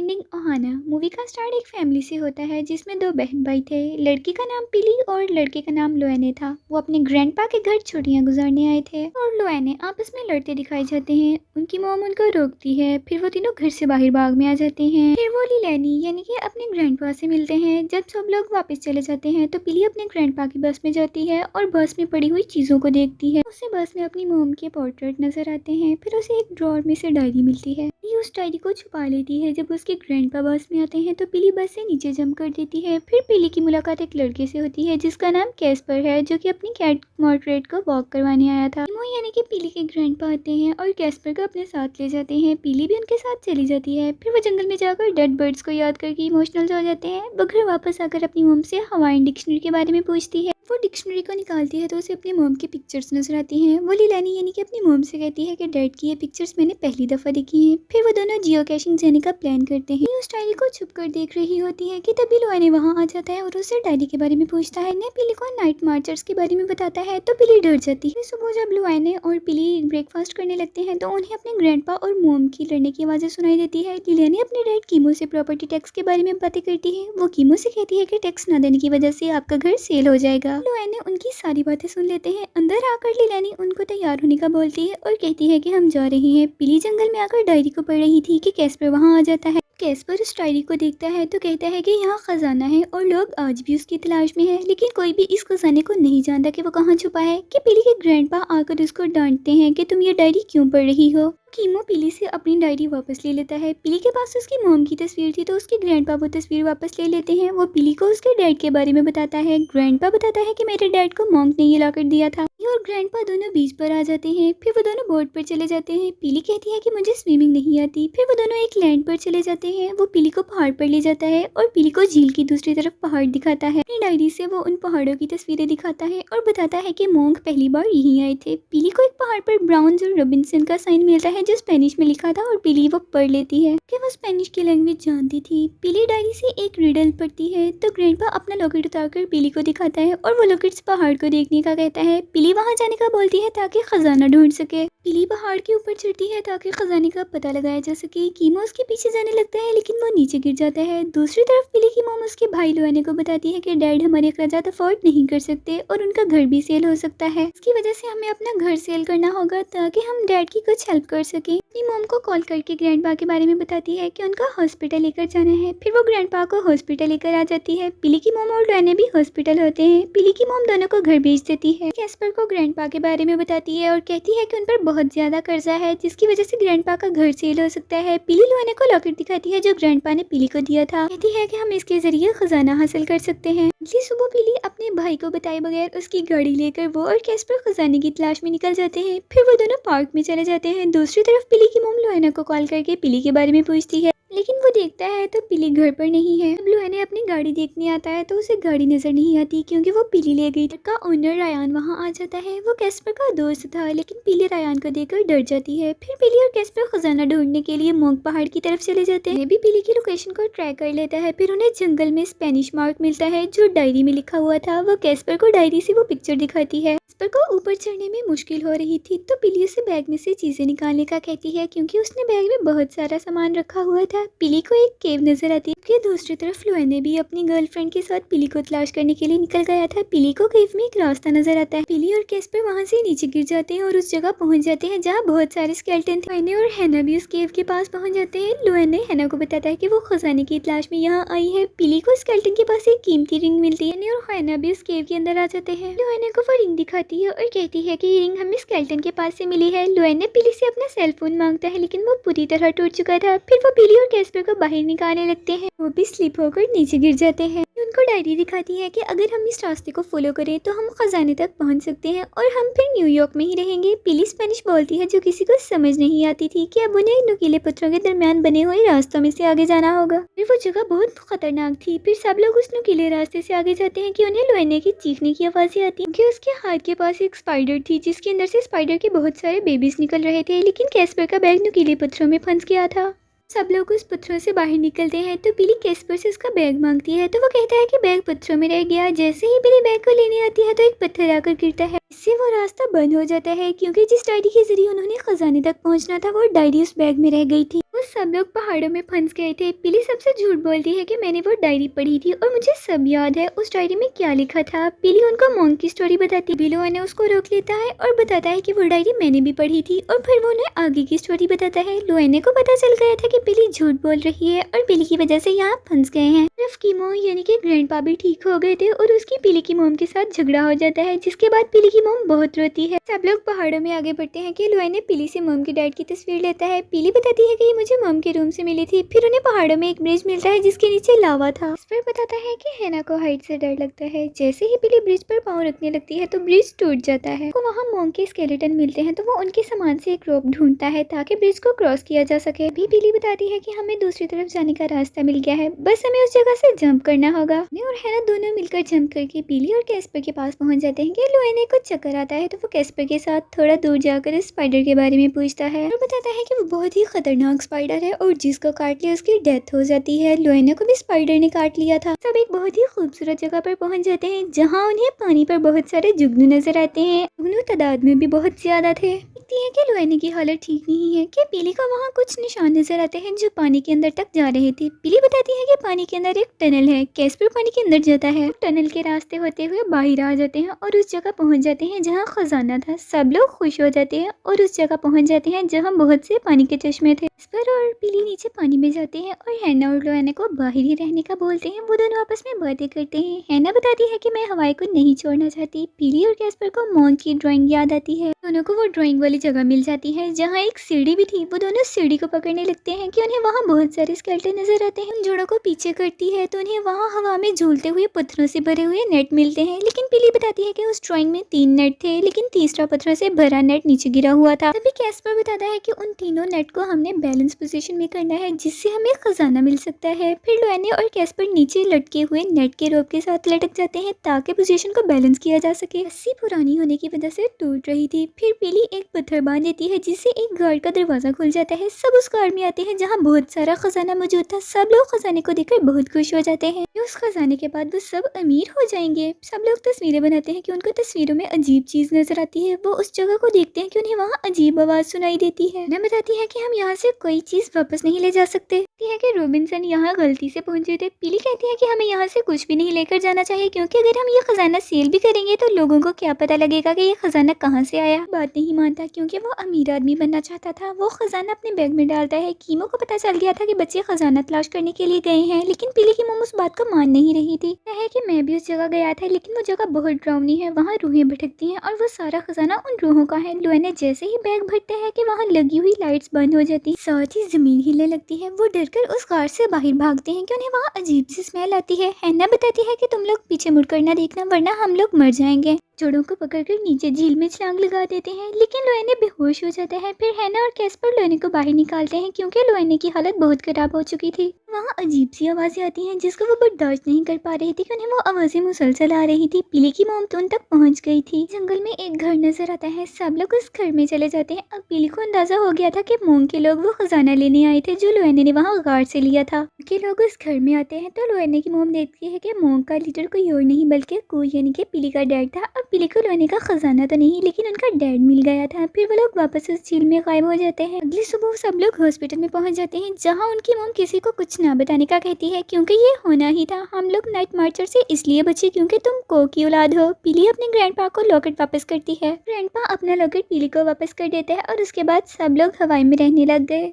Finding ओहाना movie का start एक family से होता है जिसमें दो बहन भाई थे। लड़की का नाम पिली और लड़के का नाम लुएने था। वो अपने ग्रैंडपा के घर छुट्टियां गुजारने आए थे और लुएने आपस में लड़ते दिखाई जाते हैं। उनकी मॉम उनको रोकती है, फिर वो तीनों घर से बाहर भाग में आ जाते हैं। फिर वो लिलैनी यानी कि अपने ग्रैंडपा से मिलते हैं। जब सब लोग वापस चले जाते हैं तो पिली अपने ग्रैंडपा की बस में जाती है और बस में पड़ी हुई चीजों को देखती है। उसे बस में अपनी मॉम के पोर्ट्रेट नजर आते हैं। फिर उसे एक ड्रॉर में से डायरी मिलती है। पिली उस डायरी को छुपा लेती है। जब उसके ग्रैंडपा बस में आते हैं तो पिली बस से नीचे जंप कर देती है। फिर पिली की मुलाकात एक लड़के से होती है जिसका नाम कैस्पर है, जो कि अपनी कैट पोर्ट्रेट को वॉक करवाने आया था। टिमो यानी कि पिली के ग्रैंडपा आते हैं और कैस्पर को अपने साथ ले जाते हैं। पिली भी उनके साथ चली जाती है। फिर वो जंगल में जाकर डेड बर्ड्स को याद करके इमोशनल हो जाते हैं। वो घर वापस आकर अपनी मॉम से हवाईन डिक्शनरी के बारे में पूछती है। वो डिक्शनरी को निकालती है तो उसे अपनी मॉम की पिक्चर्स नजर आती हैं। वो लिलैनी यानी कि अपनी मॉम से कहती है कि डैड की ये पिक्चर्स मैंने पहली दफा देखी हैं। फिर वो दोनों जियो कैशिंग जाने का प्लान करते हैं। उस डायरी को छुप कर देख रही होती है कि तभी लुएने वहाँ आ जाता है और उससे डायरी के बारे में पूछता है। ने पिली को नाइट मार्चर्स के बारे में बताता है तो पिली डर जाती है। सुबह जब लुएने और पिली ब्रेकफास्ट करने लगते हैं तो उन्हें अपने ग्रैंडपा और मॉम की लड़ने की आवाजें सुनाई देती है। लिलैनी अपने डैड कीमो से प्रॉपर्टी टैक्स के बारे में बातें करती है। वो कीमो से कहती है कि टैक्स न देने की वजह से आपका घर सेल हो जाएगा। लुएने उनकी सारी बातें सुन लेते हैं। अंदर आकर लिलैनी उनको तैयार होने का बोलती है और कहती है कि हम जा रहे हैं। पिली जंगल में आकर डायरी को पढ़ रही थी कि कैस्पर वहां आ जाता है। कैस्पर उस डायरी को देखता है तो कहता है कि यहाँ खजाना है और लोग आज भी उसकी तलाश में हैं, लेकिन कोई भी इस खजाने को नहीं जानता कि वो कहाँ छुपा है। कि पिली के ग्रैंडपा आकर उसको डांटते हैं कि तुम ये डायरी क्यों पढ़ रही हो। कीमो पिली से अपनी डायरी वापस ले लेता है। पिली के पास उसकी मॉम की तस्वीर थी तो उसके ग्रैंडपा वो तस्वीर वापस ले लेते हैं। वो पिली को उसके डैड के बारे में बताता है। ग्रैंडपा बताता है कि मेरे डैड को मॉन्क ने ये लाकर दिया था। और ग्रैंडपा दोनों बीच पर आ जाते हैं। फिर वो दोनों बोट पर चले जाते हैं। पिली कहती है कि मुझे स्विमिंग नहीं आती। फिर वो दोनों एक लैंड पर चले जाते हैं। वो पिली को पहाड़ पर ले जाता है और पिली को झील की दूसरी तरफ पहाड़ दिखाता है। अपनी डायरी से वो उन पहाड़ों की तस्वीरें दिखाता है और बताता है कि मॉन्क पहली बार यहीं आए थे। पिली को एक पहाड़ पर ब्राउन्स और रॉबिन्सन का साइन मिलता है जो स्पेनिश में लिखा था और पिली वो पढ़ लेती है कि वो स्पेनिश की लैंग्वेज जानती थी। पिली डायरी से एक रिडल पढ़ती है तो ग्रैंडपा अपना लॉकेट उतारकर पिली को दिखाता है और वो लॉकेट पहाड़ को देखने का कहता है। पिली वहां जाने का बोलती है ताकि खजाना ढूंढ सके। पिली पहाड़ के ऊपर चढ़ती है ताकि खजाने का पता लगाया जा सके। कीमो उसके पीछे जाने लगता है लेकिन वो नीचे गिर जाता है। दूसरी तरफ पिली की मॉम उसके भाई लुएने को बताती है कि डैड हमारे अखराजात अफोर्ड नहीं कर सकते और उनका घर भी सेल हो सकता है। इसकी वजह से हमें अपना घर सेल करना होगा ताकि हम डैड की कुछ हेल्प कर सके। अपनी मॉम को कॉल करके ग्रैंडपा के बारे में बताती है कि उनका हॉस्पिटल लेकर जाना है। फिर वो ग्रैंडपा को हॉस्पिटल लेकर आ जाती है। पिली की मॉम और लुएने भी हॉस्पिटल होते हैं। पिली की मॉम दोनों को घर भेज देती है। कैस्पर को ग्रैंडपा के बारे में बताती है और कहती है कि उन पर बहुत ज्यादा कर्जा है जिसकी वजह से ग्रैंडपा का घर सेल हो सकता है। पिली लुएने को लॉकेट दिखाती है जो ग्रैंडपा ने पिली को दिया था। कहती है कि हम इसके जरिए खजाना हासिल कर सकते हैं। अगली सुबह पिली अपने भाई को बताए बगैर उसकी गाड़ी लेकर वो और कैस्पर खजाने की तलाश में निकल जाते हैं। फिर वो दोनों पार्क में चले जाते हैं। दूसरी तरफ पिली की मॉम लुएना को कॉल करके पिली के बारे में पूछती है लेकिन वो देखता है तो पिली घर पर नहीं है। जब लुएने अपनी गाड़ी देखने आता है तो उसे गाड़ी नजर नहीं आती क्योंकि वो पिली ले गई। का ओनर रायान वहाँ आ जाता है। वो कैस्पर का दोस्त था लेकिन पिली रायान को देखकर डर जाती है। फिर पिली और कैस्पर खजाना ढूंढने के लिए मॉन्क पहाड़ की तरफ चले जाते हैं। भी पिली की लोकेशन को ट्रैक कर लेता है। फिर उन्हें जंगल में स्पेनिश मार्क मिलता है जो डायरी में लिखा हुआ था। वो कैस्पर को डायरी से वो पिक्चर दिखाती है। कैस्पर को ऊपर चढ़ने में मुश्किल हो रही थी तो पिली उसे बैग में से चीजें निकालने का कहती है क्योंकि उसने बैग में बहुत सारा सामान रखा हुआ था। पिली को एक केव नजर आती है कि दूसरी तरफ लुएने भी अपनी गर्लफ्रेंड के साथ पिली को तलाश करने के लिए निकल गया था। पिली को केव में एक रास्ता नजर आता है। पिली और कैस्पर वहां से नीचे गिर जाते हैं और उस जगह पहुंच जाते हैं जहाँ बहुत सारे स्केलेटन थे। लुएने और हैना भी उस केव के पास पहुंच जाते हैं। लुएने हैना को बताता है कि वो खजाने की तलाश में यहाँ आई है। पिली को स्केलेटन के पास एक कीमती रिंग मिलती है और हैना भी उस केव के अंदर आ जाते हैं। लुएने को वो रिंग दिखाती है और कहती है कि ये रिंग हमें स्केलेटन के पास से मिली है। लुएने पिली से अपना सेल फोन मांगता है लेकिन वो पूरी तरह टूट चुका था। फिर वो पिली और कैस्पर को बाहर निकालने लगते हैं। वो भी स्लिप होकर नीचे गिर जाते हैं। उनको डायरी दिखाती है कि अगर हम इस रास्ते को फॉलो करें तो हम खजाने तक पहुंच सकते हैं और हम फिर न्यूयॉर्क में ही रहेंगे। पिली स्पेनिश बोलती है जो किसी को समझ नहीं आती थी कि अब उन्हें नुकीले पत्थरों के दरमियान बने हुए रास्तों में से आगे जाना होगा। फिर वो जगह बहुत खतरनाक थी। फिर सब लोग उस नुकीले रास्ते से आगे जाते हैं कि उन्हें लुएने की चीखने की आवाजें आती है कि उसके हाथ के पास एक स्पाइडर थी जिसके अंदर से स्पाइडर के बहुत सारे बेबीज निकल रहे थे। लेकिन कैस्पर का बैग नुकीले पत्थरों में फंस गया था। सब लोग उस पत्थरों से बाहर निकलते हैं तो पिली कैस्पर से उसका बैग मांगती है तो वो कहता है कि बैग पत्थरों में रह गया। जैसे ही पिली बैग को लेने आती है तो एक पत्थर आकर गिरता है इससे वो रास्ता बंद हो जाता है क्योंकि जिस डायरी के जरिए उन्होंने खजाने तक पहुंचना था वो डायरी उस बैग में रह गई थी। वो सब लोग पहाड़ों में फंस गए थे। पिली सबसे झूठ बोलती है कि मैंने वो डायरी पढ़ी थी और मुझे सब याद है उस डायरी में क्या लिखा था। पिली उनको मोंग की स्टोरी बताती है। बिलुआ ने उसको रोक लेता है और बताता है कि वो डायरी मैंने भी पढ़ी थी और फिर वो उन्हें आगे की स्टोरी बताता है। लुएने को पता चल गया था कि पिली झूठ बोल रही है और पिली की वजह से यहाँ फंस गए हैं। सिर्फ कीमो यानी कि ग्रैंडपा भी ठीक हो गए थे और उसकी पिली की मोम के साथ झगड़ा हो जाता है, जिसके बाद पिली की मोम बहुत रोती है। सब लोग पहाड़ों में आगे बढ़ते हैं कि लुएने पिली से मोम की डैड की तस्वीर लेता है। पिली बताती है कि ये मुझे मोम के रूम से मिली थी। फिर उन्हें पहाड़ों में एक ब्रिज मिलता है जिसके नीचे लावा था। इस पर बताता है कि हैना को हाइट से डर लगता है। जैसे ही पिली ब्रिज पर पाँव रखने लगती है तो ब्रिज टूट जाता है। तो वहाँ मोम के स्केलेटन मिलते हैं तो वो उनके सामान से एक रोप ढूंढता है ताकि ब्रिज को क्रॉस किया जा सके। अभी पिली बताती है कि हमें दूसरी तरफ जाने का रास्ता मिल गया है, बस हमें उस जगह से जंप करना होगा। और हैना दोनों मिलकर जंप करके पिली और कैस्पर के पास पहुंच जाते हैं कि लुएने को चक्कर आता है तो वो कैस्पर के साथ थोड़ा दूर जाकर इस स्पाइडर के बारे में पूछता है और बताता है कि वो बहुत ही खतरनाक स्पाइडर है और जिसको काट लिया उसकी डेथ हो जाती है। लुएने को भी स्पाइडर ने काट लिया था। सब एक बहुत ही खूबसूरत जगह पर पहुंच जाते हैं जहाँ उन्हें पानी पर बहुत सारे जुगनू नजर आते हैं। जुगनू तादाद में भी बहुत ज्यादा थे। है कि लुएने की हालत ठीक नहीं है कि पिली को वहाँ कुछ निशान नजर आते हैं जो पानी के अंदर तक जा रहे थे। पिली बताती है कि पानी के अंदर एक टनल है। कैस्पर पानी के अंदर जाता है। टनल के रास्ते होते हुए बाहर आ जाते हैं और उस जगह पहुंच जाते हैं जहाँ खजाना था। सब लोग खुश हो जाते हैं और उस जगह पहुंच जाते हैं जहाँ बहुत से पानी के चश्मे थे। कैस्पर और पिली नीचे पानी में जाते हैं और हैना और लुएने को बाहर ही रहने का बोलते हैं। वो दोनों आपस में बातें करते हैं। हैना बताती है कि मैं हवाई को नहीं छोड़ना चाहती। पिली और कैस्पर को मोंग की ड्राइंग याद आती है। दोनों को वो ड्राइंग वाली जगह मिल जाती है जहाँ एक सीढ़ी भी थी। वो दोनों सीढ़ी को पकड़ने लगते हैं कि उन्हें वहाँ बहुत सारे स्केलेटन नजर आते हैं। उन जोड़ों को पीछे करती है तो उन्हें वहाँ हवा में झूलते हुए पत्थरों से भरे हुए नेट मिलते हैं। लेकिन पिली बताती है कि उस ड्राइंग में 3 नेट थे लेकिन तीसरा पत्थरों से भरा नेट नीचे गिरा हुआ था। तभी कैस्पर बताता है कि उन तीनों नेट को हमने बैलेंस पोजीशन में करना है जिससे हमें खजाना मिल सकता है। फिर लुएने और कैस्पर नीचे लटके हुए नेट के रोप के साथ लटक जाते हैं ताकि पोजीशन को बैलेंस किया जा सके। रस्सी पुरानी होने की वजह से टूट रही थी। फिर पिली एक पत्थर बांध देती है जिससे एक गार्ड का दरवाजा खुल जाता है। सब उस गार्ड में आते हैं जहाँ बहुत सारा खजाना मौजूद था। सब लोग खजाने को देखकर बहुत खुश हो जाते हैं। उस खजाने के बाद वो सब अमीर हो जाएंगे। सब लोग तस्वीरें बनाते हैं कि उनको तस्वीरों में अजीब चीज नजर आती है। वो उस जगह को देखते हैं कि उन्हें वहाँ अजीब आवाज सुनाई देती है। न बताती है कि हम यहाँ से कोई चीज वापस नहीं ले जा सकते। है कि रॉबिन्सन यहाँ गलती से पहुंचे थे। पिली कहती है कि हमें यहाँ से कुछ भी नहीं लेकर जाना चाहिए क्योंकि अगर हम ये खजाना सेल भी करेंगे तो लोगों को क्या पता लगेगा कि ये खजाना कहाँ से आया। बात नहीं मानता क्योंकि वो अमीर आदमी बनना चाहता था। वो खजाना अपने बैग में डालता है। कीमो को पता चल गया था कि बच्चे खजाना तलाश करने के लिए गए हैं लेकिन पिली की मोम उस बात को मान नहीं रही थी। है कि मैं भी उस जगह गया था लेकिन वो जगह बहुत डरावनी है। वहाँ रूहें भटकती हैं और वो सारा खजाना उन रूहों का है। लुएने जैसे ही बैग भरता है कि वहाँ लगी हुई लाइट्स बंद हो जाती, साथ ही जमीन हिलने लगती है। वो डरकर उस कार से बाहर भागते हैं कि उन्हें वहाँ अजीब सी स्मेल आती है। हैना बताती है कि तुम लोग पीछे मुड़कर ना देखना वरना हम लोग मर जाएंगे। जोड़ों को पकड़कर नीचे झील में छलांग लगा देते हैं लेकिन लुएने बेहोश हो जाता है। फिर हैना और कैस्पर लुएने को बाहर निकालते हैं क्योंकि लुएने की हालत बहुत खराब हो चुकी थी। वहाँ अजीब सी आवाजें आती हैं जिसको वो बर्दाश्त नहीं कर पा रही थी कि उन्हें वो आवाजें मुसलसल आ रही थी। पिली की मोम तो उन तक पहुँच गई थी। जंगल में एक घर नजर आता है। सब लोग उस घर में चले जाते हैं। अब पिली को अंदाजा हो गया था कि मोम के लोग वो खजाना लेने आए थे जो लुएने ने वहाँ गार्ड से लिया था। के लोग उस घर में आते हैं तो लुएने की मोम देखती है कि मोम का लीडर कोई और नहीं बल्कि कोई यानी कि पिली का डैड था। अब पिली को लुएने का खजाना तो नहीं लेकिन उनका डैड मिल गया था। फिर वो लोग वापस उस झील में गायब हो जाते हैं। अगली सुबह सब लोग हॉस्पिटल में पहुंच जाते हैं जहाँ उनकी मोम किसी को कुछ ना बताने का कहती है क्योंकि ये होना ही था। हम लोग नाइट मार्चर से इसलिए बचे क्योंकि तुम को की औलाद हो। पिली अपने ग्रैंडपा को लॉकेट वापस करती है। ग्रैंडपा अपना लॉकेट पिली को वापस कर देता है और उसके बाद सब लोग हवाई में रहने लग गए।